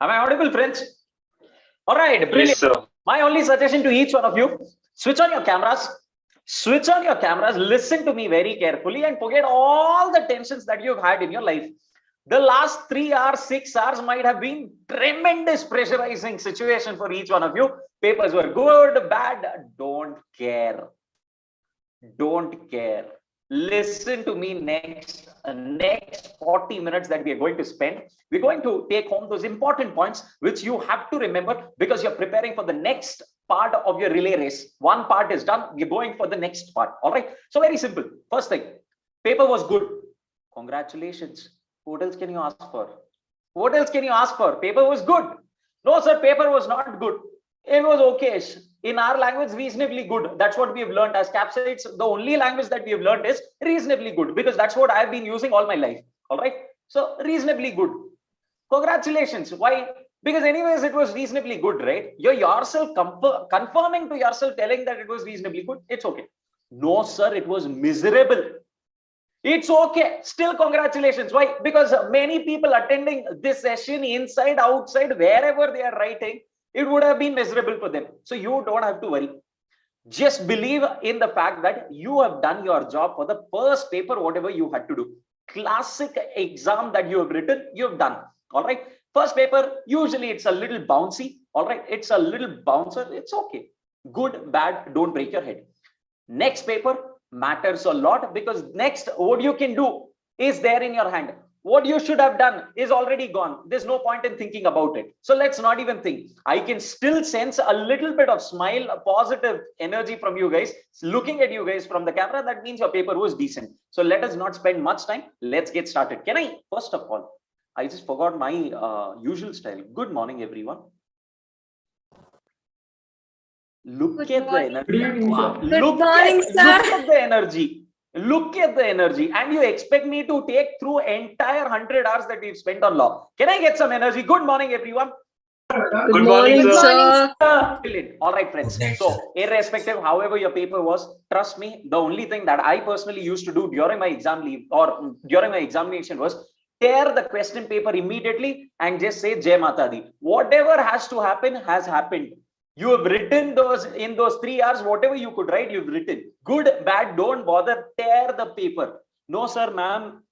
Am I audible, friends? All right, brilliant. Yes, sir. My only suggestion to each one of you, switch on your cameras. Switch on your cameras, listen to me very carefully and forget all the tensions that you've had in your life. The last 3 hours, 6 hours might have been tremendous pressurizing situation for each one of you. Papers were good, bad, don't care. Don't care. Listen to me next 40 minutes that we are going to spend. We're going to take home those important points which you have to remember because you're preparing for the next part of your relay race. One part is done, we're going for the next part. All right, so very simple. First thing, paper was good. Congratulations. What else can you ask for? What else can you ask for? Paper was good. No sir, paper was not good. It was okay. In our language, reasonably good. That's what we have learned as capsites. The only language that we have learned is reasonably good because that's what I've been using all my life. All right, so reasonably good. Congratulations. Why? Because anyways, it was reasonably good, right? You're yourself confirming to yourself, telling that it was reasonably good. It's okay. No, sir, it was miserable. It's okay. Still, congratulations. Why? Because many people attending this session, inside, outside, wherever they are writing, it would have been miserable for them. So you don't have to worry. Just believe in the fact that you have done your job for the first paper, whatever you had to do. Classic exam that you have written, you have done. All right. First paper, usually it's a little bouncy. All right. It's a little bouncer. It's okay. Good, bad, don't break your head. Next paper matters a lot because next, what you can do is there in your hand. What you should have done is already gone. There's no point in thinking about it. So let's not even think. I can still sense a little bit of smile, a positive energy from you guys. Looking at you guys from the camera, that means your paper was decent. So let us not spend much time. Let's get started. Can I, first of all, I just forgot my usual style. Good morning, everyone. Look at the energy. Good morning, sir. Look at the energy. Look at the energy. And you expect me to take through entire 100 hours that we've spent on law. Can I get some energy? Good morning, everyone. Good morning, sir. Brilliant. All right, friends. So irrespective, however your paper was, trust me, the only thing that I personally used to do during my exam leave or during my examination was tear the question paper immediately and just say Jai Mata Di. Whatever has to happen has happened. You have written those in those 3 hours, whatever you could write, you've written. Good, bad, don't bother, tear the paper. No, sir, ma'am,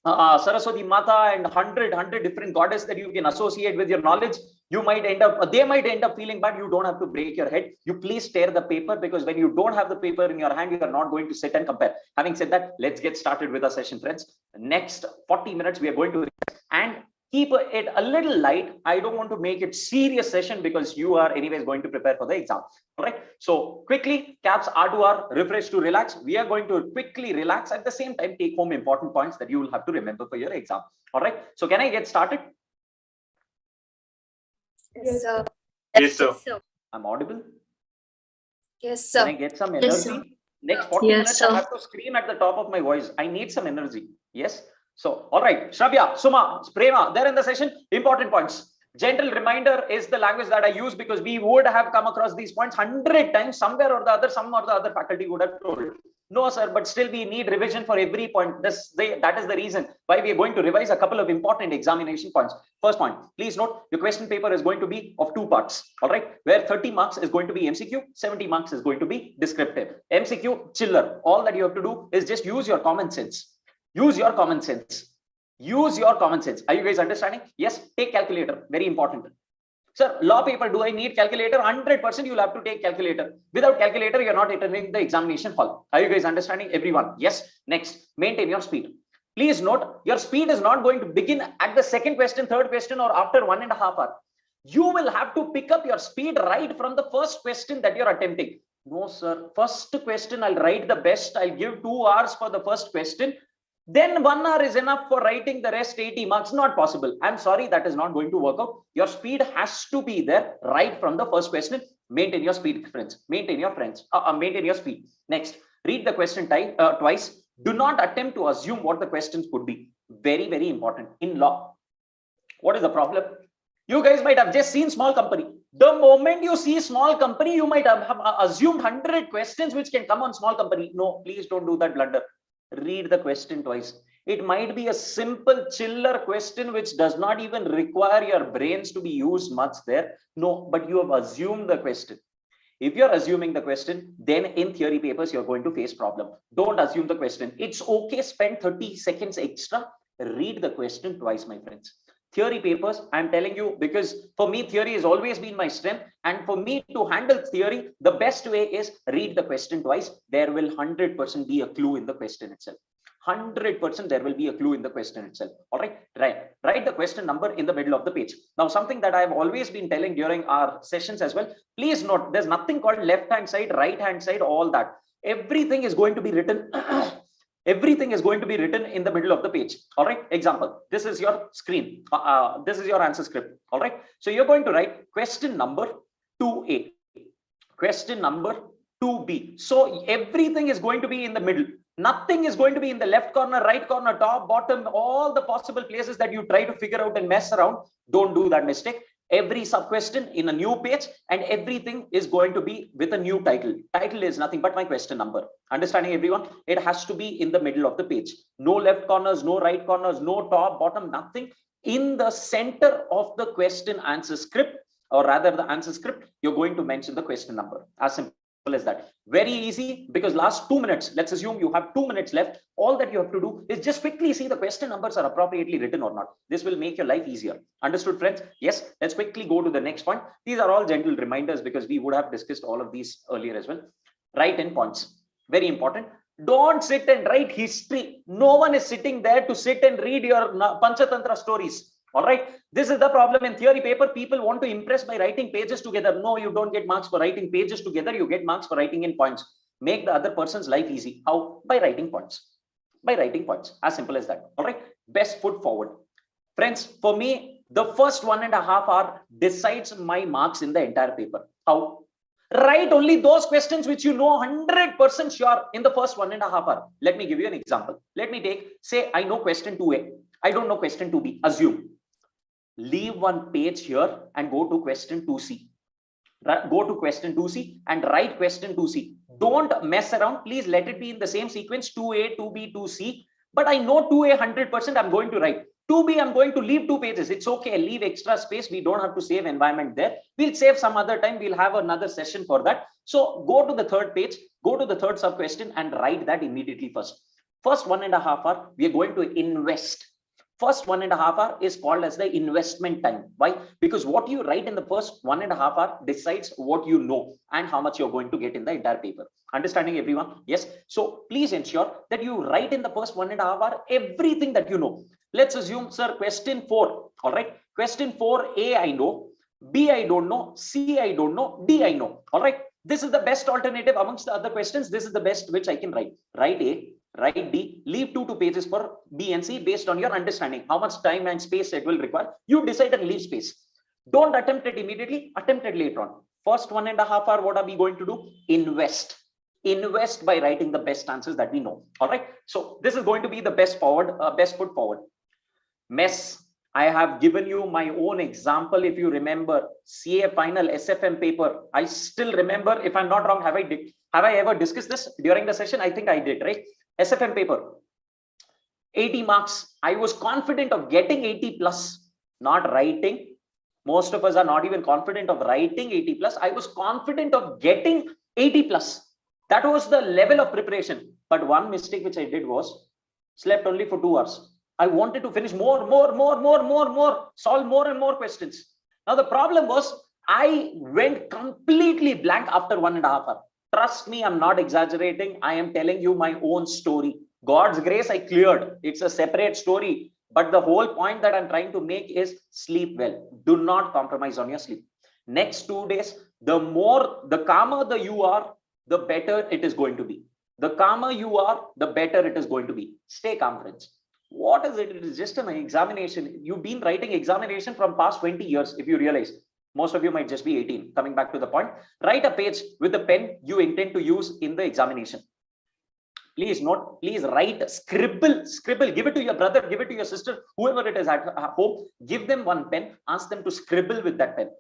Saraswati Mata and 100 different goddess that you can associate with your knowledge. You might end up, they might end up feeling bad. You don't have to break your head. You please tear the paper because when you don't have the paper in your hand, you are not going to sit and compare. Having said that, let's get started with our session, friends. Next 40 minutes, we are going to and keep it a little light. I don't want to make it serious session because you are anyways going to prepare for the exam. All right. So quickly, caps R2R, refresh to relax. We are going to quickly relax at the same time, take home important points that you will have to remember for your exam. All right. So can I get started? Yes, sir. Yes, sir. I'm audible. Yes, sir. Can I get some energy? Yes, sir. Next 40 minutes, I have to scream at the top of my voice. I need some energy. Yes. So, all right, Shravya, Suma, Prema, they're in the session. Important points. Gentle reminder is the language that I use because we would have come across these points 100 times somewhere or the other, some or the other faculty would have told. No, sir, but still we need revision for every point. That is the reason why we are going to revise a couple of important examination points. First point, please note your question paper is going to be of 2 parts. All right, where 30 marks is going to be MCQ, 70 marks is going to be descriptive. MCQ, chiller. All that you have to do is just use your common sense. Use your common sense. Use your common sense. Are you guys understanding? Yes, take calculator. Very important. Sir, law paper, do I need calculator? 100% you'll have to take calculator. Without calculator, you're not attending the examination hall. Are you guys understanding? Everyone? Yes. Next, maintain your speed. Please note, your speed is not going to begin at the second question, third question, or after 1.5 hours. You will have to pick up your speed right from the first question that you're attempting. No, sir. First question, I'll write the best. I'll give 2 hours for the first question. Then 1 hour is enough for writing the rest 80 marks. Not possible. I'm sorry, that is not going to work out. Your speed has to be there right from the first question. Maintain your speed, friends. Maintain your maintain your speed. Next, read the question twice. Do not attempt to assume what the questions could be. Very, very important in law. What is the problem? You guys might have just seen small company. The moment you see small company, you might have assumed 100 questions which can come on small company. No, please don't do that blunder. Read the question twice. It might be a simple chiller question which does not even require your brains to be used much there. No, but you have assumed the question. If you're assuming the question, then in theory papers, you're going to face problem. Don't assume the question. It's okay, spend 30 seconds extra, read the question twice, my friends. Theory papers, I'm telling you, because for me, theory has always been my strength. And for me to handle theory, the best way is read the question twice. There will 100% be a clue in the question itself. 100% there will be a clue in the question itself. All right, write the question number in the middle of the page. Now, something that I've always been telling during our sessions as well, please note, there's nothing called left hand side, right hand side, all that. Everything is going to be written. Everything is going to be written in the middle of the page. All right, example, this is your screen. This is your answer script. All right, so you're going to write question number 2A, question number 2B. So everything is going to be in the middle. Nothing is going to be in the left corner, right corner, top, bottom, all the possible places that you try to figure out and mess around. Don't do that mistake. Every sub question in a new page, and everything is going to be with a new title. Title is nothing but my question number. Understanding, everyone? It has to be in the middle of the page. No left corners, no right corners, no top, bottom, nothing. In the center of the question answer script, or rather the answer script, you're going to mention the question number. As simple as that. Very easy, because last 2 minutes, let's assume you have 2 minutes left. All that you have to do is just quickly see the question numbers are appropriately written or not. This will make your life easier. Understood, friends? Yes, let's quickly go to the next point. These are all gentle reminders because we would have discussed all of these earlier as well. Write in points. Very important. Don't sit and write history. No one is sitting there to sit and read your Panchatantra stories. All right, this is the problem in theory paper. People want to impress by writing pages together. No, you don't get marks for writing pages together. You get marks for writing in points. Make the other person's life easy. How? By writing points. By writing points. As simple as that. All right, best foot forward. Friends, for me, the first 1.5 hours decides my marks in the entire paper. How? Write only those questions which you know 100% sure in the first 1.5 hours. Let me give you an example. Let me take, say, I know question 2A. I don't know question 2B. Assume. Leave one page here and go to question 2C. Go to question 2C and write question 2C. Don't mess around. Please let it be in the same sequence, 2A, 2B, 2C. But I know 2A 100%. I'm going to write. 2B, I'm going to leave 2 pages. It's okay. Leave extra space. We don't have to save environment there. We'll save some other time. We'll have another session for that. So go to the third page, go to the third sub question and write that immediately first. First 1.5 hours, we are going to invest. First 1.5 hours is called as the investment time. Why? Because what you write in the first 1.5 hours decides what you know and how much you're going to get in the entire paper. Understanding, everyone? Yes. So please ensure that you write in the first 1.5 hours everything that you know. Let's assume, sir, question 4. All right. Question 4A, I know. B, I don't know. C, I don't know. D, I know. All right. This is the best alternative amongst the other questions. This is the best which I can write. Write A, write D, leave 2 pages for B and C based on your understanding. How much time and space it will require. You decide and leave space. Don't attempt it immediately. Attempt it later on. First 1.5 hours, what are we going to do? Invest. Invest by writing the best answers that we know. All right. So this is going to be the best foot forward. Mess. I have given you my own example. If you remember, CA final SFM paper. I still remember. If I'm not wrong, have I ever discussed this during the session? I think I did, right? SFM paper. 80 marks. I was confident of getting 80 plus, not writing. Most of us are not even confident of writing 80 plus. I was confident of getting 80 plus. That was the level of preparation. But one mistake which I did was slept only for 2 hours. I wanted to finish more, solve more and more questions. Now the problem was I went completely blank after 1.5 hours. Trust me, I'm not exaggerating. I am telling you my own story. God's grace, I cleared. It's a separate story. But the whole point that I'm trying to make is sleep well. Do not compromise on your sleep. Next 2 days, the calmer you are, the better it is going to be. The calmer you are, the better it is going to be. Stay calm, friends. What is it? It is just an examination. You've been writing examination from past 20 years, if you realize. Most of you might just be 18. Coming back to the point, write a page with the pen you intend to use in the examination. Please note, please write, scribble, give it to your brother, give it to your sister, whoever it is at home, give them one pen, ask them to scribble with that pen.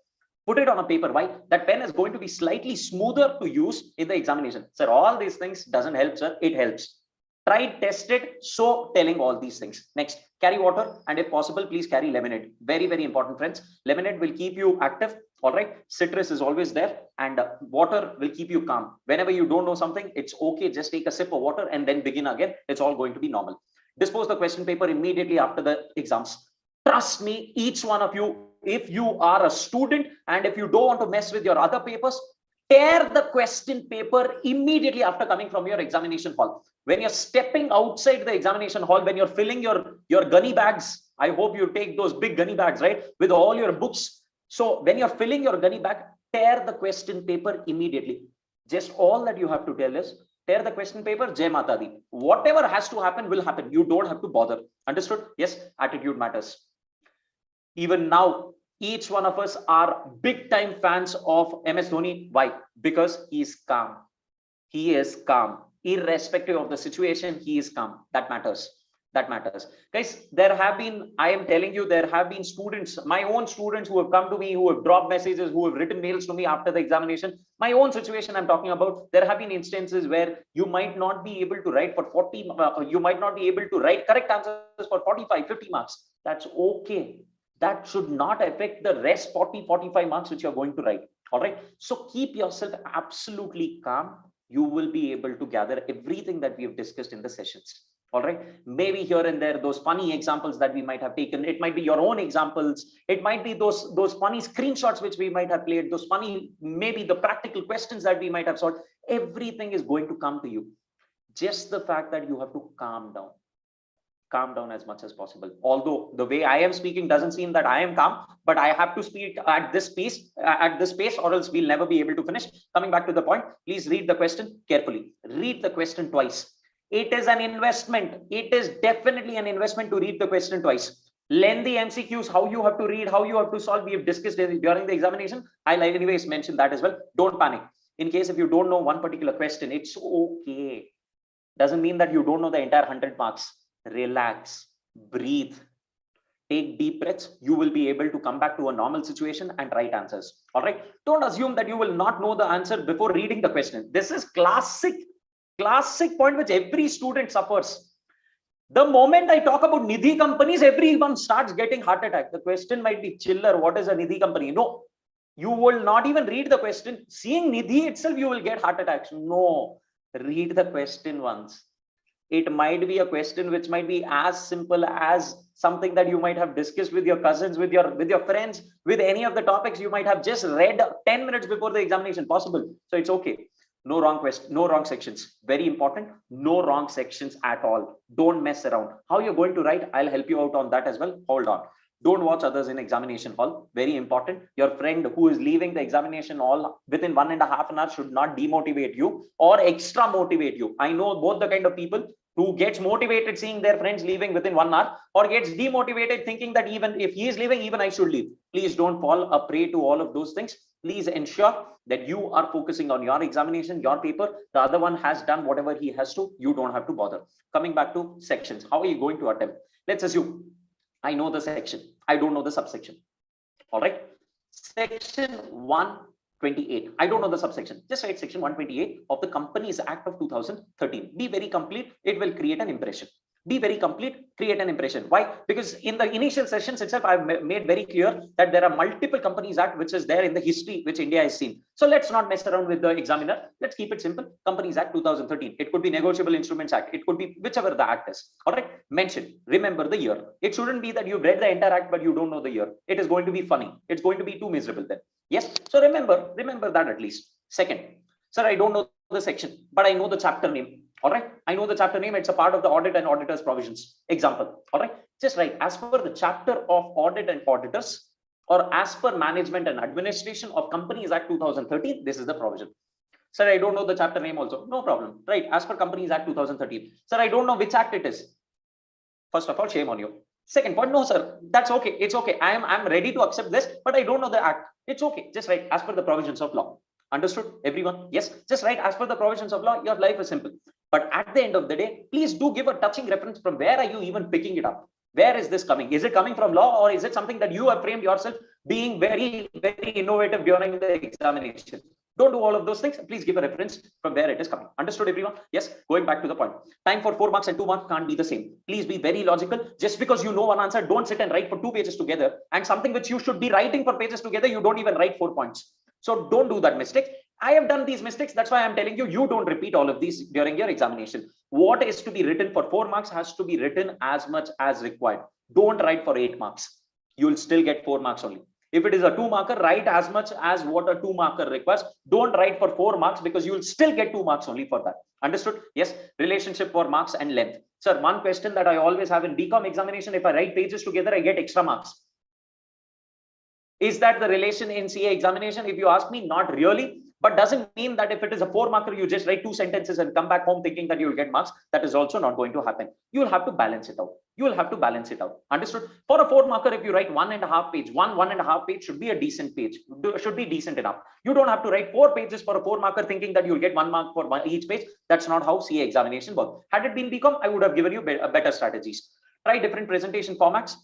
Put it on a paper. Why? That pen is going to be slightly smoother to use in the examination. Sir, all these things doesn't help, sir. It helps. tried, tested, so telling all these things. Next, carry water, and if possible, please carry lemonade. Very, very important, friends. Lemonade will keep you active. All right. Citrus is always there, and water will keep you calm. Whenever you don't know something, it's okay. Just take a sip of water and then begin again. It's all going to be normal. Dispose the question paper immediately after the exams. Trust me, each one of you, if you are a student and if you don't want to mess with your other papers, tear the question paper immediately after coming from your examination hall. When you're stepping outside the examination hall, when you're filling your gunny bags, I hope you take those big gunny bags, right, with all your books. So when you're filling your gunny bag, tear the question paper immediately. Just all that you have to tell is, tear the question paper, Jai Mata Di. Whatever has to happen will happen. You don't have to bother. Understood? Yes, attitude matters. Even now, each one of us are big time fans of MS Dhoni. Why? Because he is calm. He is calm. Irrespective of the situation, he is calm. That matters. That matters. Guys, there have been, I am telling you, there have been students, my own students who have come to me, who have dropped messages, who have written mails to me after the examination. My own situation I'm talking about. There have been instances where you might not be able to write for 40, you might not be able to write correct answers for 45, 50 marks. That's okay. That should not affect the rest 40, 45 marks which you're going to write. All right. So keep yourself absolutely calm. You will be able to gather everything that we have discussed in the sessions. All right. Maybe here and there, those funny examples that we might have taken, it might be your own examples. It might be those funny screenshots which we might have played, those funny, maybe the practical questions that we might have solved. Everything is going to come to you. Just the fact that you have to calm down. Calm down as much as possible. Although the way I am speaking doesn't seem that I am calm, but I have to speak at this pace, or else we'll never be able to finish. Coming back to the point, please read the question carefully. Read the question twice. It is an investment. It is definitely an investment to read the question twice. Lengthy MCQs, how you have to read, how you have to solve, we have discussed during the examination. I'll anyways mention that as well. Don't panic. In case if you don't know one particular question, it's okay. Doesn't mean that you don't know the entire 100 marks. Relax, breathe, take deep breaths. You will be able to come back to a normal situation and write answers. All right. Don't assume that you will not know the answer before reading the question. This is classic point which every student suffers. The moment I talk about Nidhi companies, everyone starts getting heart attack. The question might be chiller. What is a Nidhi company? No, you will not even read the question. Seeing Nidhi itself, you will get heart attacks. No, read the question once. It might be a question which might be as simple as something that you might have discussed with your cousins, with your friends, with any of the topics you might have just read 10 minutes before the examination. Possible. So it's okay. No wrong question, no wrong sections. Very important. No wrong sections at all. Don't mess around. How you're going to write, I'll help you out on that as well. Hold on. Don't watch others in examination hall. Very important. Your friend who is leaving the examination hall within 1.5 hours should not demotivate you or extra motivate you. I know both the kind of people who gets motivated seeing their friends leaving within 1 hour, or gets demotivated thinking that even if he is leaving, even I should leave. Please don't fall a prey to all of those things. Please ensure that you are focusing on your examination, your paper. The other one has done whatever he has to. You don't have to bother. Coming back to sections, how are you going to attempt? Let's assume I know the section. I don't know the subsection. All right. Section 128. I don't know the subsection. Just write section 128 of the Companies Act of 2013. Be very complete. It will create an impression. Be very complete, create an impression. Why? Because in the initial sessions itself, I've made very clear that there are multiple Companies Act which is there in the history which India has seen. So let's not mess around with the examiner. Let's keep it simple. Companies Act 2013. It could be Negotiable Instruments Act. It could be whichever the act is. All right. Mention. Remember the year. It shouldn't be that you've read the entire act but you don't know the year. It is going to be funny. It's going to be too miserable then. Yes. So remember that at least. Second, sir, I don't know the section, but I know the chapter name. All right. I know the chapter name. It's a part of the audit and auditors provisions. Example. All right. Just write as per the chapter of audit and auditors, or as per management and administration of Companies Act 2013. This is the provision. Sir, I don't know the chapter name also. No problem. Right. As per Companies Act 2013. Sir, I don't know which act it is. First of all, shame on you. Second point, no, sir, that's okay. It's okay. I'm ready to accept this, but I don't know the act. It's okay. Just write as per the provisions of law. Understood, everyone? Yes. Just write as per the provisions of law. Your life is simple. But at the end of the day, please do give a touching reference from where are you even picking it up? Where is this coming? Is it coming from law, or is it something that you have framed yourself being very, very innovative during the examination? Don't do all of those things. Please give a reference from where it is coming. Understood, everyone? Yes. Going back to the point. Time for 4 marks and 2 marks can't be the same. Please be very logical. Just because you know one answer, don't sit and write for 2 pages together. And something which you should be writing for pages together, you don't even write 4 points. So don't do that mistake. I have done these mistakes. That's why I'm telling you, you don't repeat all of these during your examination. What is to be written for 4 marks has to be written as much as required. Don't write for 8 marks. You'll still get 4 marks only. If it is a 2 marker, write as much as what a 2 marker requires. Don't write for 4 marks because you will still get 2 marks only for that. Understood? Yes. Relationship for marks and length. Sir, one question that I always have in BCom examination, if I write pages together, I get extra marks. Is that the relation in CA examination? If you ask me, not really. But doesn't mean that if it is a 4 marker, you just write 2 sentences and come back home thinking that you will get marks. That is also not going to happen. You will have to balance it out. You will have to balance it out. Understood? For a 4 marker, if you write 1.5 page, 1.5 page should be a decent page, should be decent enough. You don't have to write 4 pages for a 4 marker thinking that you'll get 1 mark for each page. That's not how CA examination works. Had it been BCom, I would have given you better strategies. Try different presentation formats.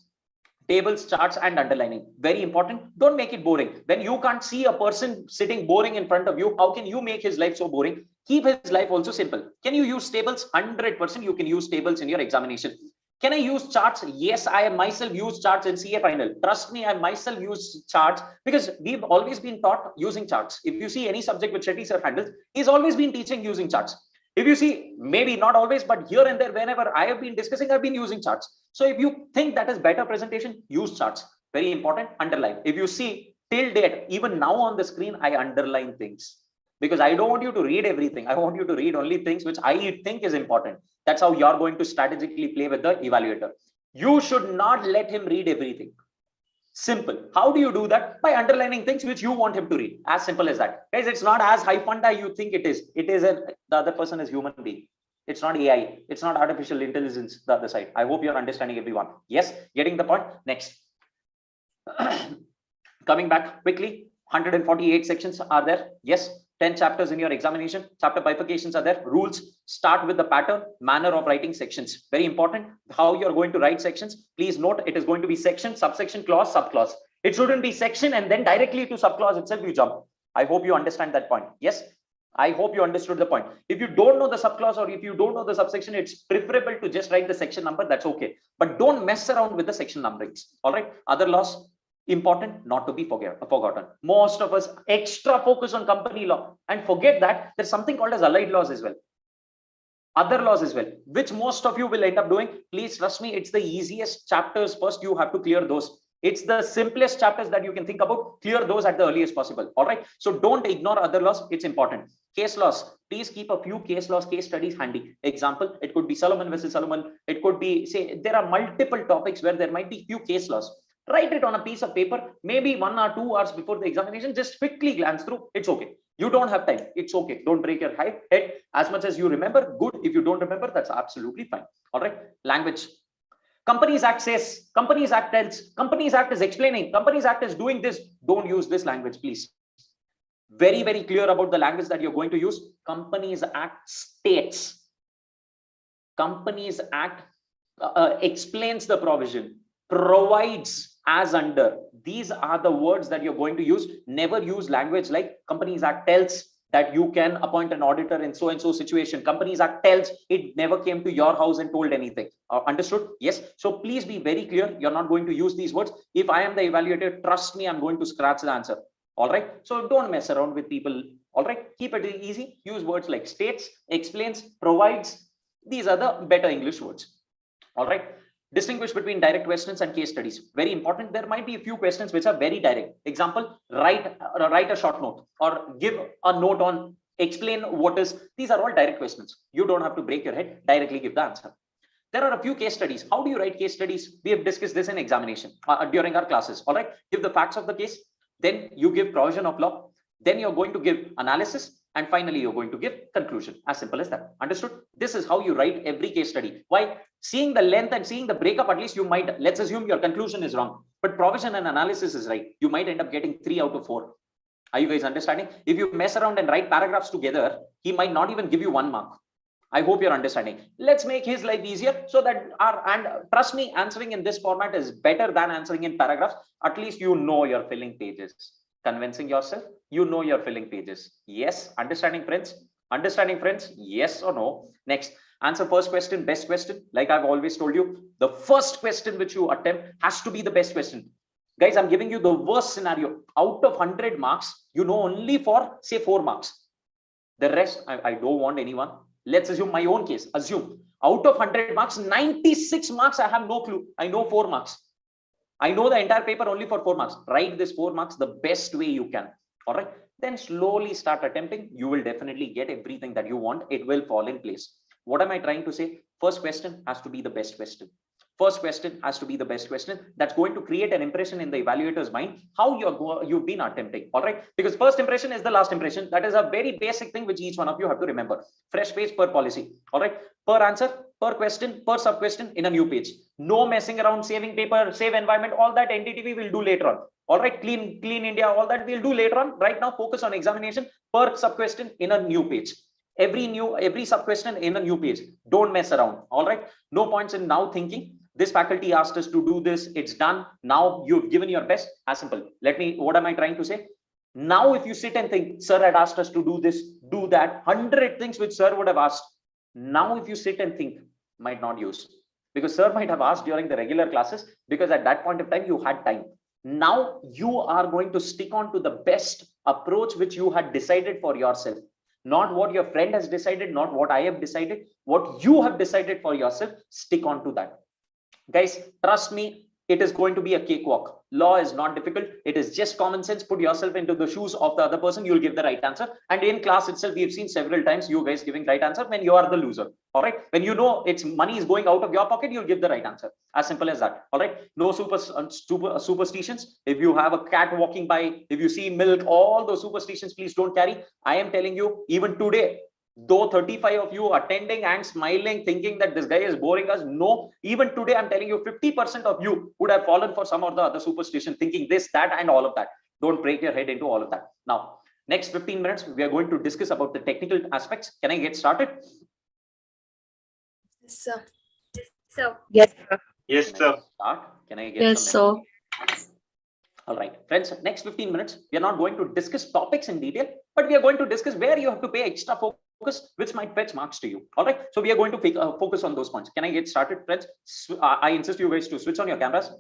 Tables, charts, and underlining. Very important. Don't make it boring. When you can't see a person sitting boring in front of you, how can you make his life so boring? Keep his life also simple. Can you use tables? 100% you can use tables in your examination. Can I use charts? Yes, I myself use charts in CA final. Trust me, I myself use charts because we've always been taught using charts. If you see any subject which Shetty sir handles, he's always been teaching using charts. If you see, maybe not always, but here and there, whenever I have been discussing, I've been using charts. So if you think that is better presentation, use charts. Very important, underline. If you see till date, even now on the screen, I underline things because I don't want you to read everything. I want you to read only things which I think is important. That's how you're going to strategically play with the evaluator. You should not let him read everything. Simple. How do you do that? By underlining things which you want him to read. As simple as that. Guys, it's not as high funda you think it is. It is the other person is human being. It's not AI. It's not artificial intelligence, the other side. I hope you're understanding, everyone. Yes, getting the point. Next. Coming back quickly, 148 sections are there. Yes, 10 chapters in your examination. Chapter bifurcations are there. Rules. Start with the pattern, manner of writing sections. Very important. How you're going to write sections. Please note it is going to be section, subsection, clause, subclause. It shouldn't be section and then directly to subclause itself you jump. I hope you understand that point. Yes. I hope you understood the point. If you don't know the subclause or if you don't know the subsection, it's preferable to just write the section number. That's okay. But don't mess around with the section numberings. All right. Other laws, important, not to be forgotten. Most of us extra focus on company law and forget that there's something called as allied laws as well. Other laws as well, which most of you will end up doing. Please trust me, it's the easiest chapters first. You have to clear those. It's the simplest chapters that you can think about. Clear those at the earliest possible. All right. So don't ignore other laws. It's important. Case laws. Please keep a few case laws, case studies handy. Example, it could be Solomon versus Solomon. It could be, say, there are multiple topics where there might be few case laws. Write it on a piece of paper, maybe 1 or 2 hours before the examination. Just quickly glance through. It's okay. You don't have time. It's okay. Don't break your head. As much as you remember, good. If you don't remember, that's absolutely fine. All right. Language. Companies Act says, Companies Act tells, Companies Act is explaining, Companies Act is doing this. Don't use this language, please. Very, very clear about the language that you're going to use. Companies Act states. Companies Act explains the provision, provides as under. These are the words that you're going to use. Never use language like Companies Act tells that you can appoint an auditor in so and so situation. Companies Act tells. It never came to your house and told anything. Understood? Yes. So please be very clear. You're not going to use these words. If I am the evaluator, trust me, I'm going to scratch the answer. All right. So don't mess around with people. All right. Keep it easy. Use words like states, explains, provides. These are the better English words. All right. Distinguish between direct questions and case studies. Very important. There might be a few questions which are very direct. Example, write a short note or give a note on, explain what is. These are all direct questions. You don't have to break your head, directly give the answer. There are a few case studies. How do you write case studies? We have discussed this in examination during our classes. All right. Give the facts of the case. Then you give provision of law. Then you're going to give analysis. And finally, you're going to give conclusion. As simple as that. Understood? This is how you write every case study. Why? Seeing the length and seeing the breakup, at least you might, let's assume your conclusion is wrong, but provision and analysis is right. You might end up getting 3 out of 4. Are you guys understanding? If you mess around and write paragraphs together, he might not even give you 1 mark. I hope you're understanding. Let's make his life easier so that and trust me, answering in this format is better than answering in paragraphs. At least you know you're filling pages. Convincing yourself. You know you're filling pages. Yes. Understanding friends? Understanding friends? Yes or no? Next. Answer first question, best question. Like I've always told you, the first question which you attempt has to be the best question. Guys, I'm giving you the worst scenario. Out of 100 marks, you know only for, say, 4 marks. The rest, I don't want anyone. Let's assume my own case. Assume out of 100 marks, 96 marks, I have no clue. I know 4 marks. I know the entire paper only for 4 marks. Write this 4 marks the best way you can. All right. Then slowly start attempting. You will definitely get everything that you want. It will fall in place. What am I trying to say? First question has to be the best question. First question has to be the best question. That's going to create an impression in the evaluator's mind how you've been attempting. All right, because first impression is the last impression. That is a very basic thing which each one of you have to remember. Fresh page per policy. All right, per answer, per question, per sub question in a new page. No messing around, saving paper, save environment. All that NTTV will do later on. All right, clean India. All that we'll do later on. Right now, focus on examination per sub question in a new page. Every sub question in a new page. Don't mess around. All right, no points in now thinking this faculty asked us to do this, it's done. Now you've given your best. As simple. What am I trying to say? Now, if you sit and think, sir had asked us to do this, do that, 100 things which sir would have asked. Now, if you sit and think, might not use, because sir might have asked during the regular classes, because at that point of time, you had time. Now you are going to stick on to the best approach which you had decided for yourself. Not what your friend has decided, not what I have decided, what you have decided for yourself. Stick on to that. Guys, trust me, it is going to be a cakewalk. Law is not difficult. It is just common sense. Put yourself into the shoes of the other person. You'll give the right answer. And in class itself, we've seen several times you guys giving right answer when you are the loser. All right. When you know it's money is going out of your pocket, you'll give the right answer. As simple as that. All right. No superstitions. If you have a cat walking by, if you see milk, all those superstitions, please don't carry. I am telling you, even today, though 35 of you attending and smiling, thinking that this guy is boring us, no, even today I'm telling you 50% of you would have fallen for some or the other superstition, thinking this, that, and all of that. Don't break your head into all of that. Now, next 15 minutes, we are going to discuss about the technical aspects. Can I get started? Yes, sir. Yes, sir. Yes, Can sir. I start? Can I get Yes, some? sir. All right, friends, next 15 minutes, we are not going to discuss topics in detail, but we are going to discuss where you have to pay extra focus, which might fetch marks to you. All right, so we are going to focus on those points. Can I get started, friends? I insist you guys to switch on your cameras.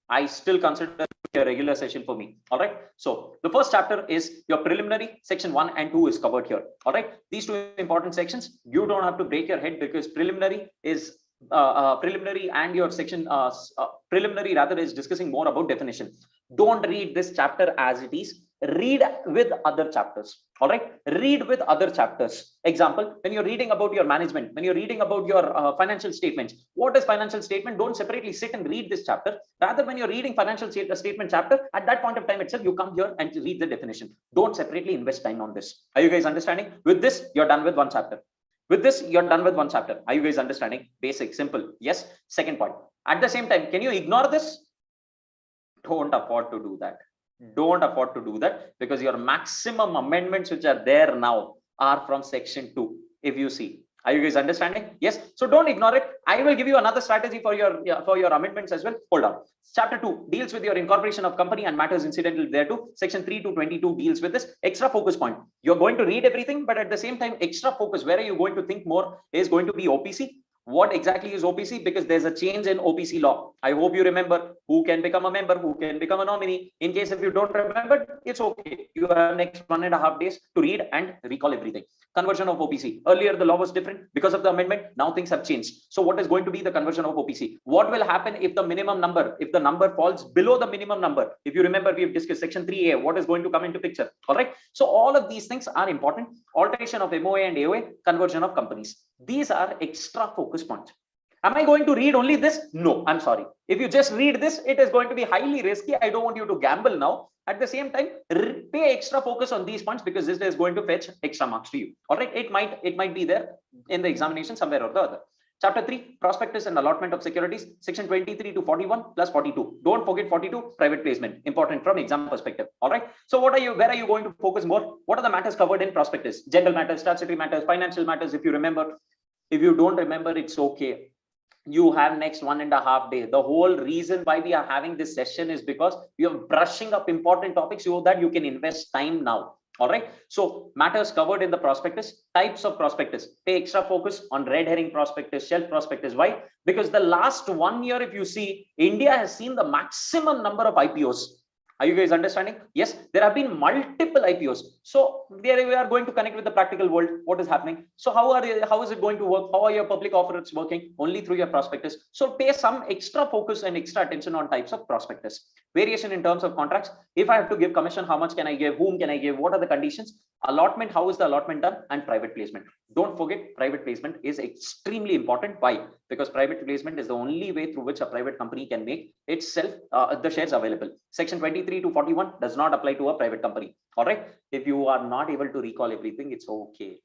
I still consider a regular session for me. All right, so the first chapter is your preliminary. Section 1 and 2 is covered here. All right, these two important sections, you don't have to break your head, because preliminary is preliminary, and your section preliminary rather is discussing more about definition. Don't read this chapter as it is. Read with other chapters. All right, read with other chapters. Example, when you're reading about your management, when you're reading about your financial statements, what is financial statement? Don't separately sit and read this chapter. Rather, when you're reading financial statement chapter, at that point of time itself, you come here and read the definition. Don't separately invest time on this. Are you guys understanding? With this, you're done with one chapter. With this, you're done with one chapter. Are you guys understanding? Basic, simple. Yes. Second point. At the same time, can you ignore this? Don't afford to do that. Don't afford to do that, because your maximum amendments which are there now are from section 2. If you see, are you guys understanding? Yes. So don't ignore it. I will give you another strategy for your amendments as well. Hold on. Chapter 2 deals with your incorporation of company and matters incidental thereto. Section 3 to 22 deals with this. Extra focus point. You're going to read everything, but at the same time, extra focus, where are you going to think more, is going to be OPC. What exactly is OPC? Because there's a change in OPC law. I hope you remember who can become a member, who can become a nominee. In case if you don't remember, it's okay. You have next 1.5 days to read and recall everything. Conversion of OPC. Earlier, the law was different because of the amendment. Now things have changed. So what is going to be the conversion of OPC? What will happen if the minimum number, if the number falls below the minimum number? If you remember, we've discussed section 3A, what is going to come into picture? All right. So all of these things are important. Alteration of MOA and AOA, conversion of companies. These are extra focus points. Am I going to read only this? No, I'm sorry. If you just read this, it is going to be highly risky. I don't want you to gamble now. At the same time, pay extra focus on these points, because this is going to fetch extra marks to you. All right, it might be there in the examination somewhere or the other. Chapter 3, prospectus and allotment of securities, section 23 to 41 plus 42. Don't forget 42, private placement, important from exam perspective. All right. So where are you going to focus more? What are the matters covered in prospectus? General matters, statutory matters, financial matters. If you remember, if you don't remember, it's okay. You have next 1.5 days. The whole reason why we are having this session is because you are brushing up important topics so that you can invest time now. All right. So matters covered in the prospectus, types of prospectus. Pay extra focus on red herring prospectus, shelf prospectus. Why? Because the last 1 year, if you see, India has seen the maximum number of IPOs. Are you guys understanding? Yes, there have been multiple IPOs. So there we are going to connect with the practical world. What is happening? So how is it going to work? How are your public offers working? Only through your prospectus. So pay some extra focus and extra attention on types of prospectus. Variation in terms of contracts. If I have to give commission, how much can I give? Whom can I give? What are the conditions? Allotment, how is the allotment done? And private placement. Don't forget, private placement is extremely important. Why? Because private placement is the only way through which a private company can make itself the shares available. Section 23 to 41 does not apply to a private company. All right. If you are not able to recall everything, it's okay.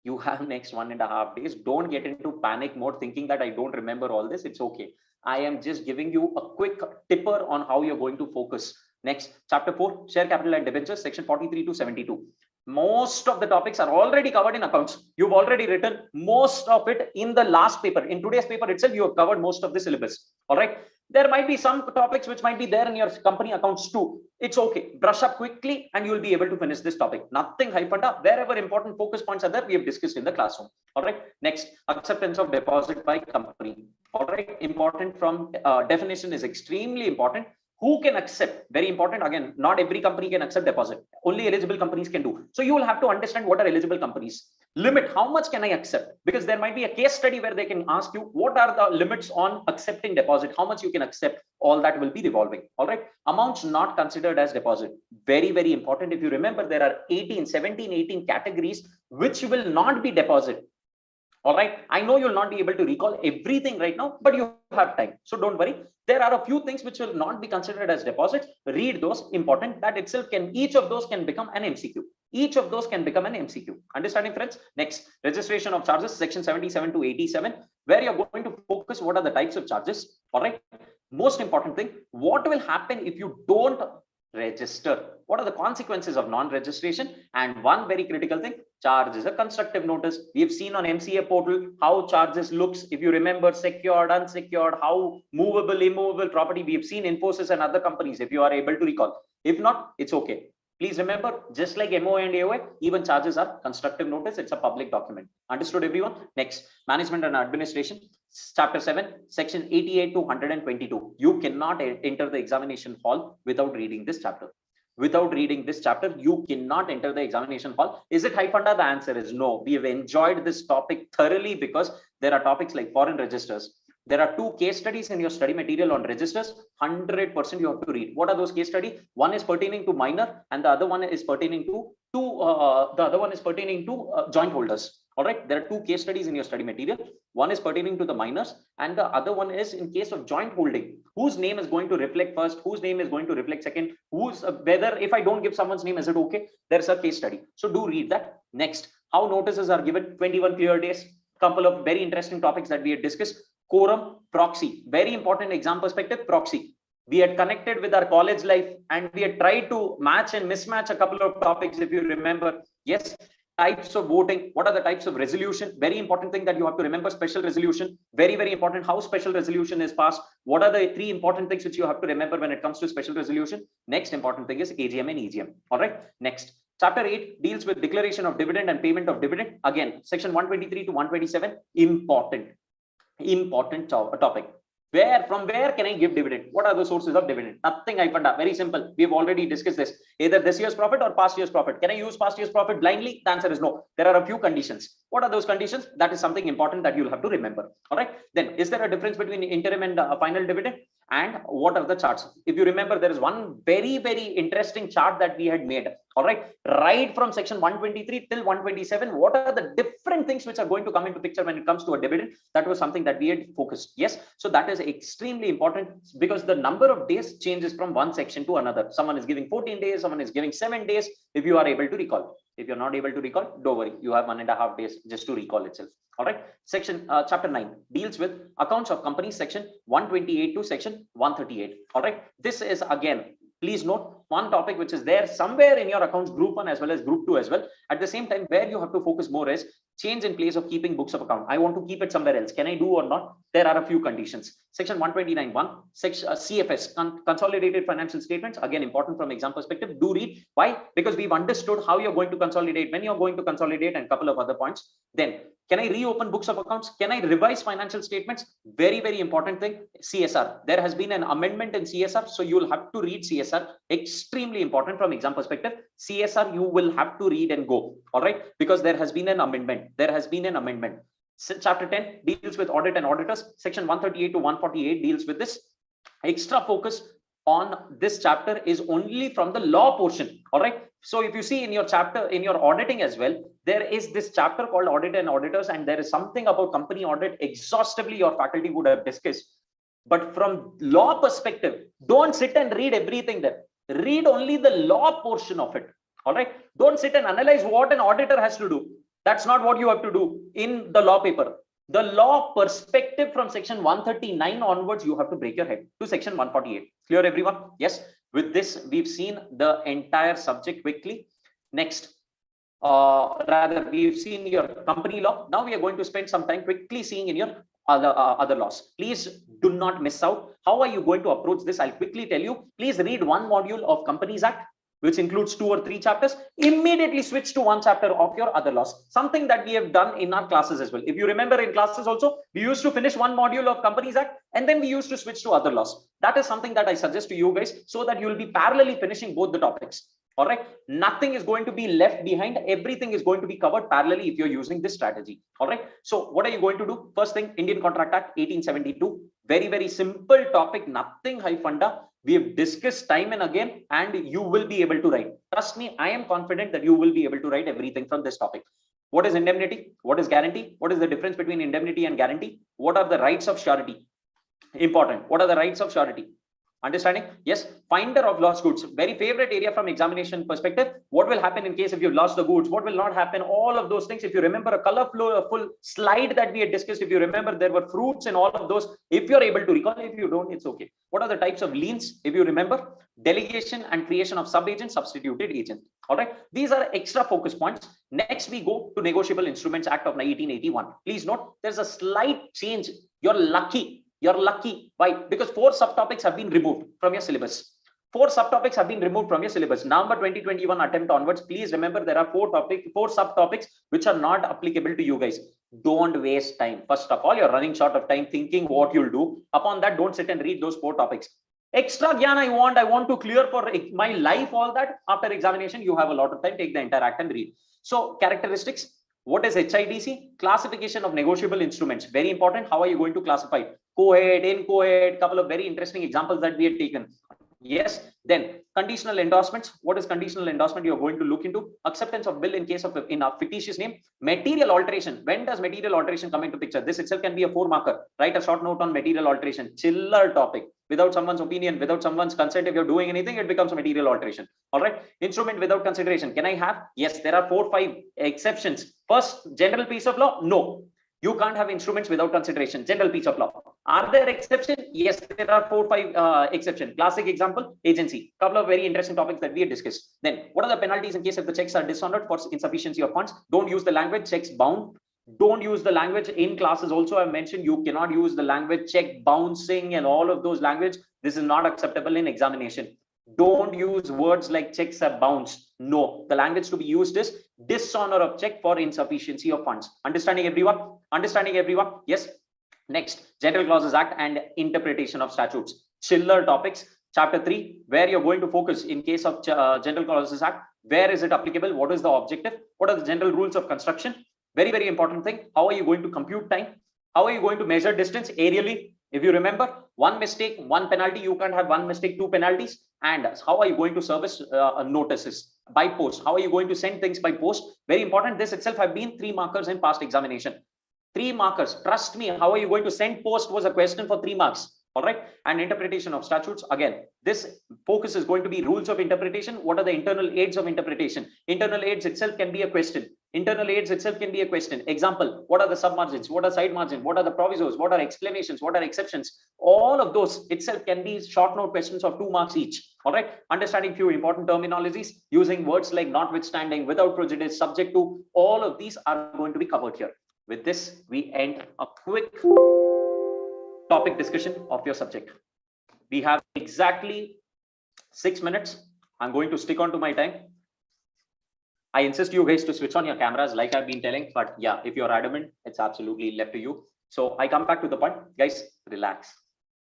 You have next 1.5 days. Don't get into panic mode thinking that I don't remember all this. It's okay. I am just giving you a quick tipper on how you're going to focus. Next, chapter 4, share capital and debentures, section 43 to 72. Most of the topics are already covered in accounts. You've already written most of it in the last paper. In today's paper itself, you have covered most of the syllabus. All right. There might be some topics which might be there in your company accounts too. It's okay. Brush up quickly and you will be able to finish this topic. Nothing hyphened up. Wherever important focus points are there, we have discussed in the classroom. All right. Next, acceptance of deposit by company. All right. Important from definition is extremely important. Who can accept? Very important. Again, not every company can accept deposit. Only eligible companies can do. So you will have to understand what are eligible companies. Limit, how much can I accept? Because there might be a case study where they can ask you what are the limits on accepting deposit, how much you can accept. All that will be revolving. All right. Amounts not considered as deposit. Very, very important. If you remember, there are 18 categories which will not be deposit. All right. I know you'll not be able to recall everything right now, but you have time. So don't worry. There are a few things which will not be considered as deposits. Read those. Important. That itself can, each of those can become an MCQ. Each of those can become an MCQ. Understanding, friends? Next, registration of charges, section 77 to 87, where you're going to focus what are the types of charges. All right. Most important thing, what will happen if you don't register? What are the consequences of non-registration? And one very critical thing, charge is a constructive notice. We have seen on MCA portal how charges looks. If you remember, secured, unsecured, how movable, immovable property. We have seen Infosys and other companies, if you are able to recall. If not, it's okay. Please remember, just like MOA and AOA, even charges are constructive notice. It's a public document. Understood, everyone? Next, management and administration. Chapter 7, section 88 to 122. You cannot enter the examination hall without reading this chapter. Without reading this chapter, you cannot enter the examination hall. Is it hype under? The answer is no. We have enjoyed this topic thoroughly because there are topics like foreign registers. There are 2 case studies in your study material on registers. 100% you have to read. What are those case studies? One is pertaining to minor, and the other one is pertaining to joint holders. All right. There are 2 case studies in your study material. One is pertaining to the minors, and the other one is in case of joint holding. Whose name is going to reflect first? Whose name is going to reflect second? Who's whether if I don't give someone's name, is it okay? There's a case study. So do read that. Next, how notices are given? 21 clear days. Couple of very interesting topics that we had discussed. Quorum, proxy. Very important exam perspective. Proxy. We had connected with our college life and we had tried to match and mismatch a couple of topics, if you remember. Yes. Types of voting. What are the types of resolution? Very important thing that you have to remember. Special resolution. Very, very important. How special resolution is passed. What are the 3 important things which you have to remember when it comes to special resolution? Next important thing is AGM and EGM. All right. Next. Chapter 8 deals with declaration of dividend and payment of dividend. Again, section 123 to 127. Important topic. From where can I give dividend? What are the sources of dividend? Nothing I found out. Very simple. We've already discussed this. Either this year's profit or past year's profit. Can I use past year's profit blindly? The answer is no. There are a few conditions. What are those conditions? That is something important that you'll have to remember. All right. Then is there a difference between interim and final dividend? And what are the charts? If you remember, there is one very, very interesting chart that we had made. All right. Right from section 123 till 127. What are the different things which are going to come into picture when it comes to a dividend? That was something that we had focused. Yes. So that is extremely important because the number of days changes from one section to another. Someone is giving 14 days, someone is giving 7 days. If you are able to recall, if you're not able to recall, don't worry, you have 1.5 days just to recall itself. All right. Section chapter 9 deals with accounts of companies, section 128 to section 138. All right. This is again Please note one topic which is there somewhere in your accounts group 1 as well as group 2 as well. At the same time, where you have to focus more is change in place of keeping books of account. I want to keep it somewhere else. Can I do or not? There are a few conditions. Section 129.1, section CFS, consolidated financial statements. Again, important from exam perspective. Do read. Why? Because we've understood how you're going to consolidate, when you're going to consolidate, and a couple of other points. Then, can I reopen books of accounts? Can I revise financial statements? Very, very important thing. CSR. There has been an amendment in CSR, so you will have to read CSR. Extremely important from exam perspective. CSR you will have to read and go. All right, because there has been an amendment. There has been an amendment. Chapter 10 deals with audit and auditors. Section 138 to 148 deals with this. Extra focus on this chapter is only from the law portion. All right. So if you see in your chapter, in your auditing as well, there is this chapter called audit and auditors, and there is something about company audit exhaustively your faculty would have discussed. But from law perspective, don't sit and read everything there. Read only the law portion of it. All right. Don't sit and analyze what an auditor has to do. That's not what you have to do in the law paper. The law perspective from section 139 onwards, you have to break your head to section 148. Clear, everyone? Yes. With this, we've seen the entire subject quickly. Next, rather, we've seen your company law. Now we are going to spend some time quickly seeing in your other laws. Please do not miss out. How are you going to approach this? I'll quickly tell you. Please read one module of Companies Act, which includes 2 or 3 chapters. Immediately switch to one chapter of your other laws. Something that we have done in our classes as well. If you remember in classes also, we used to finish one module of Companies Act and then we used to switch to other laws. That is something that I suggest to you guys so that you will be parallelly finishing both the topics. All right. Nothing is going to be left behind. Everything is going to be covered parallelly if you're using this strategy. All right. So what are you going to do? First thing, Indian Contract Act 1872. Very, very simple topic. Nothing high funda. We have discussed time and again, and you will be able to write. Trust me, I am confident that you will be able to write everything from this topic. What is indemnity? What is guarantee? What is the difference between indemnity and guarantee? What are the rights of surety? Important. What are the rights of surety? Understanding? Yes. Finder of lost goods. Very favorite area from examination perspective. What will happen in case if you lost the goods? What will not happen? All of those things. If you remember a colorful slide that we had discussed, if you remember, there were fruits and all of those. If you're able to recall, if you don't, it's okay. What are the types of liens? If you remember, delegation and creation of sub-agent, substituted agent. All right. These are extra focus points. Next, we go to Negotiable Instruments Act of 1881. Please note, there's a slight change. You're lucky. You're lucky. Why? Because 4 subtopics have been removed from your syllabus. 4 subtopics have been removed from your syllabus. November 2021 attempt onwards, please remember there are 4 subtopics which are not applicable to you guys. Don't waste time. First of all, you're running short of time thinking what you'll do. Upon that, don't sit and read those 4 topics. Extra gyan I want to clear for my life, all that. After examination, you have a lot of time. Take the entire act and read. So, characteristics. What is HIDC? Classification of negotiable instruments. Very important. How are you going to classify? Co-ed, inchoate, couple of very interesting examples that we had taken. Yes. Then conditional endorsements. What is conditional endorsement? You're going to look into acceptance of bill in case of in a fictitious name. Material alteration. When does material alteration come into picture? This itself can be a 4 marker. Write a short note on material alteration. Chiller topic. Without someone's opinion, without someone's consent, if you're doing anything, it becomes a material alteration. All right. Instrument without consideration. Can I have? Yes. There are 4 or 5 exceptions. First, general piece of law. No. You can't have instruments without consideration. General piece of law. Are there exceptions? Yes, there are 4 or 5 exceptions. Classic example, agency. Couple of very interesting topics that we had discussed. Then, what are the penalties in case if the checks are dishonored for insufficiency of funds? Don't use the language checks bound. Don't use the language in classes. Also, I mentioned you cannot use the language check bouncing and all of those language. This is not acceptable in examination. Don't use words like checks are bounced. No, the language to be used is dishonor of check for insufficiency of funds. Understanding everyone? Understanding everyone? Yes. Next, General Clauses Act and interpretation of statutes. Chiller topics. Chapter 3, where you're going to focus in case of General Clauses Act. Where is it applicable? What is the objective? What are the general rules of construction? Very, very important thing. How are you going to compute time? How are you going to measure distance aerially? If you remember, 1 mistake, 1 penalty. You can't have 1 mistake, 2 penalties. And how are you going to service notices by post? How are you going to send things by post? Very important. This itself have been 3 markers in past examination. 3 markers. Trust me. How are you going to send post was a question for 3 marks. All right. And interpretation of statutes. Again, this focus is going to be rules of interpretation. What are the internal aids of interpretation? Internal aids itself can be a question. Internal aids itself can be a question. Example, what are the submargins? What are side margins? What are the provisos? What are explanations? What are exceptions? All of those itself can be short note questions of 2 marks each. All right. Understanding few important terminologies, using words like notwithstanding, without prejudice, subject to, all of these are going to be covered here. With this, we end a quick topic discussion of your subject. We have exactly 6 minutes. I'm going to stick on to my time. I insist you guys to switch on your cameras like I've been telling, but yeah, if you're adamant, it's absolutely left to you. So I come back to the point, guys, relax.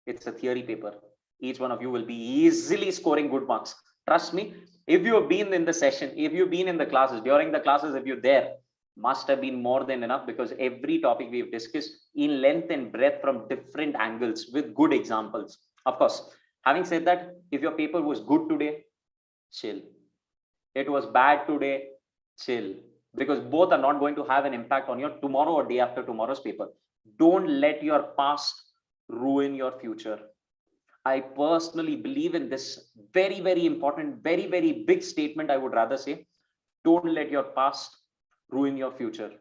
It's a theory paper. Each one of you will be easily scoring good marks. Trust me, if you have been in the session, if you've been in the classes, during the classes, if you're there, must have been more than enough, because every topic we've discussed in length and breadth from different angles with good examples. Of course, having said that, if your paper was good today, chill. It was bad today, chill, because both are not going to have an impact on your tomorrow or day after tomorrow's paper. Don't let your past ruin your future. I personally believe in this very, very important, very, very big statement. I would rather say, don't let your past ruin your future.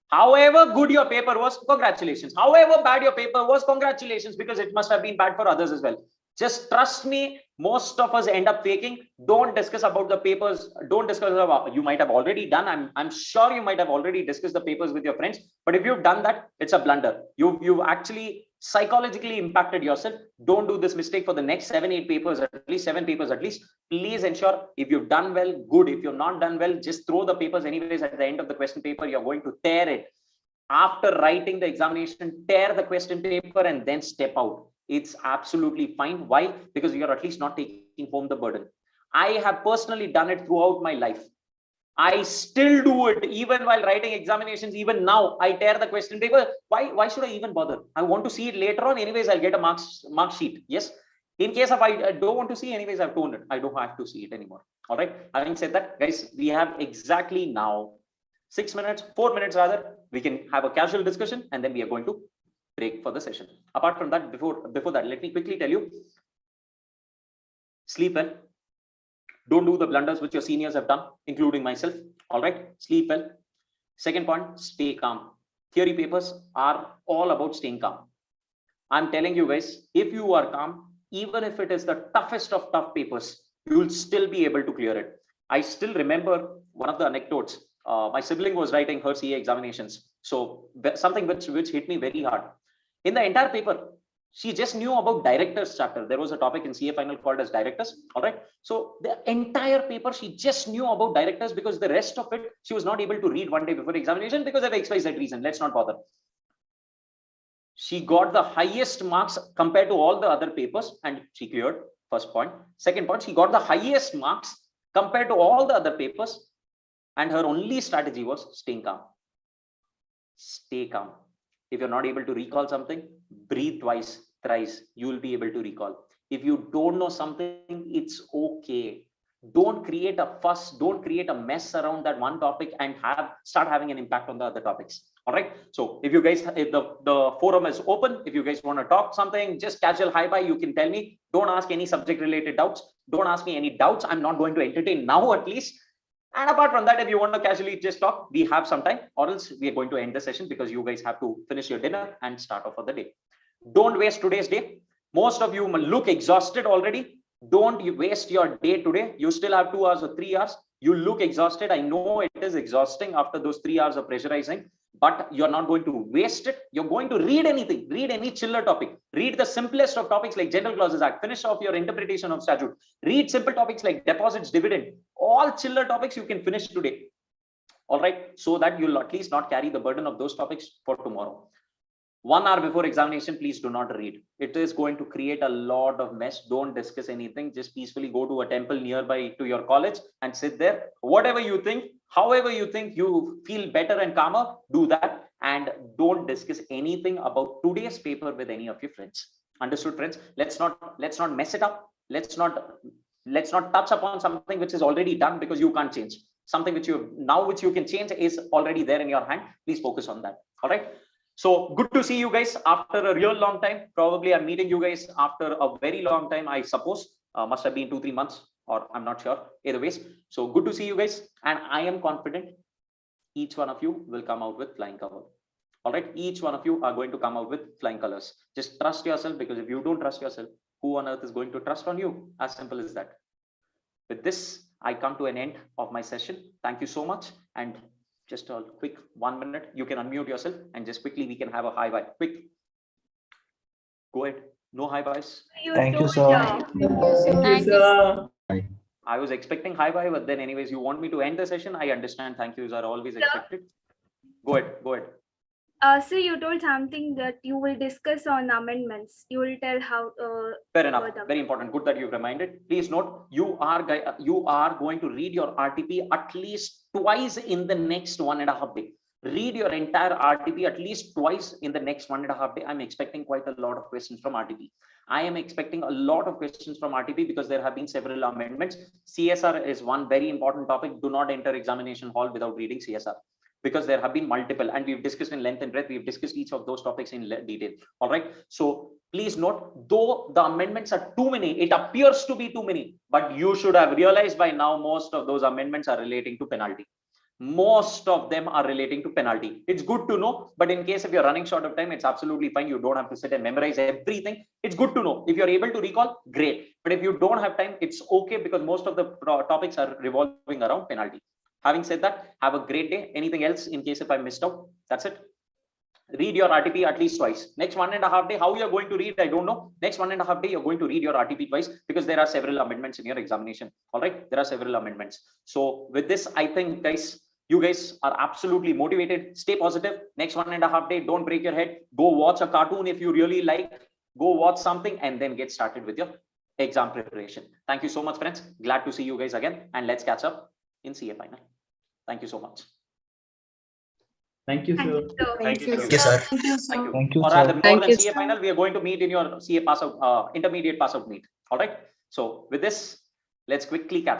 However good your paper was, congratulations. However bad your paper was, congratulations, because it must have been bad for others as well. Just trust me, most of us end up faking. Don't discuss about the papers. Don't discuss about, you might have already done. I'm sure you might have already discussed the papers with your friends. But if you've done that, it's a blunder. You've actually psychologically impacted yourself. Don't do this mistake for the next 7-8 papers, at least 7 papers at least. Please ensure if you've done well, good. If you've not done well, just throw the papers anyways. At the end of the question paper, you're going to tear it. After writing the examination, tear the question paper and then step out. It's absolutely fine. Why? Because you're at least not taking home the burden. I have personally done it throughout my life. I still do it even while writing examinations. Even now, I tear the question paper. Why should I even bother? I want to see it later on. Anyways, I'll get a mark sheet. Yes. In case of I don't want to see, anyways, I've told it. I don't have to see it anymore. All right. Having said that, guys, we have exactly now 6 minutes, 4 minutes rather. We can have a casual discussion and then we are going to break for the session. Apart from that, before that, let me quickly tell you, sleep well. Don't do the blunders which your seniors have done, including myself. All right, sleep well. Second point, stay calm. Theory papers are all about staying calm. I'm telling you guys, if you are calm, even if it is the toughest of tough papers, you will still be able to clear it. I still remember one of the anecdotes. My sibling was writing her CA examinations. So something which hit me very hard. In the entire paper, she just knew about directors chapter. There was a topic in CA final called as directors. All right. So the entire paper, she just knew about directors, because the rest of it, she was not able to read one day before examination because of XYZ reason. Let's not bother. She got the highest marks compared to all the other papers and she cleared. First point. Second point, she got the highest marks compared to all the other papers. And her only strategy was staying calm. Stay calm. If you're not able to recall something, breathe twice, thrice, you will be able to recall. If you don't know something, it's okay. Don't create a fuss, don't create a mess around that one topic and start having an impact on the other topics. All right. So if you guys, if the forum is open, if you guys want to talk something, just casual hi-bye, you can tell me. Don't ask any subject related doubts. Don't ask me any doubts. I'm not going to entertain now, at least. And apart from that, if you want to casually just talk, we have some time, or else we are going to end the session because you guys have to finish your dinner and start off for the day. Don't waste today's day. Most of you look exhausted already. Don't waste your day today. You still have 2 hours or 3 hours. You look exhausted. I know it is exhausting after those 3 hours of pressurizing, but you're not going to waste it. You're going to read anything, read any chiller topic, read the simplest of topics like General Clauses Act, finish off your interpretation of statute, read simple topics like deposits, dividend, all chiller topics you can finish today. All right. So that you'll at least not carry the burden of those topics for tomorrow. 1 hour before examination, please do not read. It is going to create a lot of mess. Don't discuss anything. Just peacefully go to a temple nearby to your college and sit there. Whatever you think, however you think you feel better and calmer, do that. And don't discuss anything about today's paper with any of your friends. Understood, friends? Let's not mess it up. Let's not touch upon something which is already done, because you can't change. Something which you can change is already there in your hand. Please focus on that. All right. So good to see you guys after a real long time. Probably I'm meeting you guys after a very long time, I suppose. Must have been 2-3 months or I'm not sure. Either ways, so good to see you guys, and I am confident each one of you will come out with flying color. All right, each one of you are going to come out with flying colors. Just trust yourself, because if you don't trust yourself, who on earth is going to trust on you? As simple as that. With this, I come to an end of my session. Thank you so much. And just a quick 1 minute, you can unmute yourself and just quickly we can have a high bye. Quick. Go ahead. No high byes. Thank you, told, sir. Thank you, sir. I was expecting high bye, but then anyways, you want me to end the session? I understand. Thank yous are always expected. Go ahead. Go ahead. So you told something that you will discuss on amendments. You will tell how. Fair enough. Further. Very important. Good that you reminded. Please note, you are going to read your RTP at least twice in the next 1.5 days. Read your entire RTP at least twice in the next 1.5 days. I'm expecting quite a lot of questions from RTP. I am expecting a lot of questions from RTP because there have been several amendments. CSR is one very important topic. Do not enter examination hall without reading CSR, because there have been multiple, and we've discussed in length and breadth. We've discussed each of those topics in detail. All right. So please note, though the amendments are too many, it appears to be too many, but you should have realized by now most of those amendments are relating to penalty. Most of them are relating to penalty. It's good to know, but in case if you're running short of time, it's absolutely fine. You don't have to sit and memorize everything. It's good to know. If you're able to recall, great. But if you don't have time, it's okay, because most of the topics are revolving around penalty. Having said that, have a great day. Anything else in case if I missed out? That's it. Read your RTP at least twice. Next 1.5 days, how you're going to read, I don't know. Next 1.5 days, you're going to read your RTP twice, because there are several amendments in your examination. All right, there are several amendments. So with this, I think, guys, you guys are absolutely motivated. Stay positive. Next 1.5 days, don't break your head. Go watch a cartoon if you really like. Go watch something and then get started with your exam preparation. Thank you so much, friends. Glad to see you guys again, and let's catch up in CA final. Thank you so much. Thank you, sir. Thank you, Thank you, sir. Thank you. Thank you, Or rather, sir. more Thank than you, CA sir. final, we are going to meet in your CA pass out, intermediate pass out meet. All right. So with this, let's quickly catch